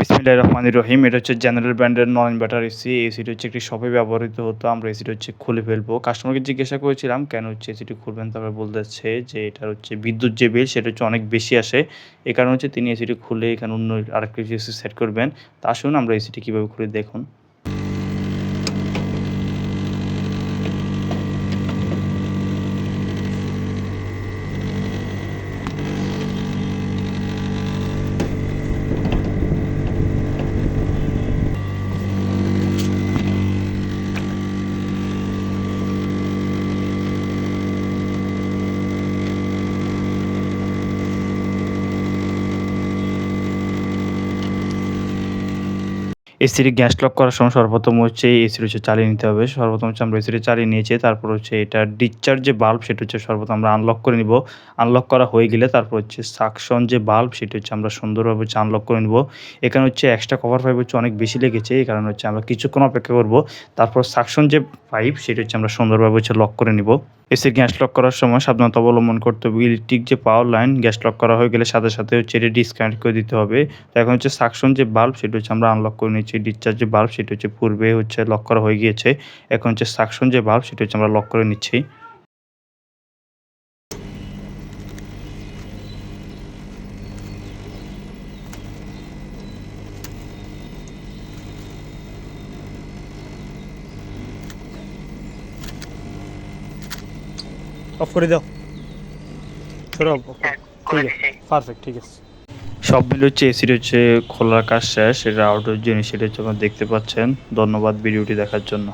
বিসমিল্লাহির রহমানির রহিম। এটা হচ্ছে জেনারেল ব্র্যান্ডের নন ইনভার্টার এসি। এসিটি হচ্ছে একটি শপে ব্যবহৃত হতো। আমরা এসিটি হচ্ছে খুলে ফেলবো। কাস্টমারকে জিজ্ঞাসা করেছিলাম কেন হচ্ছে এসিটি খুলবেন? তারপরে বলতেছে যে এটার হচ্ছে বিদ্যুৎ যে বিল সেটা হচ্ছে অনেক বেশি আসে। এ কারণে হচ্ছে তিনি এসিটি খুলে এখানে অন্য আরেকটা এসি সেট করবেন। তো আসুন আমরা এসিটি কিভাবে খুলে দেখুন। এসিটি গ্যাস লক করার সময় সর্বপ্রথম হচ্ছে এসিটি হচ্ছে চালিয়ে নিতে হবে। সর্বপ্রথম হচ্ছে আমরা এসিটি চালিয়ে নিয়েছি। তারপর হচ্ছে এটার ডিসচার্জ যে বাল্ব সেটা হচ্ছে সর্বপ্রথম আমরা আনলক করে নিব। আনলক করা হয়ে গেলে তারপর হচ্ছে সাকশন যে বাল্ব সেটা হচ্ছে আমরা সুন্দরভাবে হচ্ছে আনলক করে নিব। এখানে হচ্ছে এক্সট্রা কভার পাইপ হচ্ছে অনেক বেশি লেগেছে। এই কারণে হচ্ছে আমরা কিছুক্ষণ অপেক্ষা করব। তারপর সাকশন যে পাইপ সেটা হচ্ছে আমরা সুন্দরভাবে হচ্ছে লক করে নিব। এসির গ্যাস লক করার সময় সাবধানতা অবলম্বন করতে হবে। ইলেকট্রিক যে পাওয়ার লাইন গ্যাস লক করা হয়ে গেলে সাথে, সাথে হচ্ছে এটা ডিসকানেক্ট করে দিতে হবে। তো এখন হচ্ছে সাকশন যে বাল্ব সেটা হচ্ছে আমরা আনলক করে নিচ্ছি। ডিসচার্জ যে বাল্ব সেটা হচ্ছে পূর্বে হচ্ছে লক করা হয়ে গিয়েছে। এখন হচ্ছে সাকশন যে বাল্ব সেটা হচ্ছে আমরা লক করে নিচ্ছি। অফ করে দাও। সরাও। ঠিক আছে, পারফেক্ট, ঠিক আছে। সব মিলে হচ্ছে এসির হচ্ছে খোলার কাজ শেষ। এটা আউটডোর জিনিস সেটা হচ্ছে আপনারা দেখতে পাচ্ছেন। ধন্যবাদ ভিডিওটি দেখার জন্য।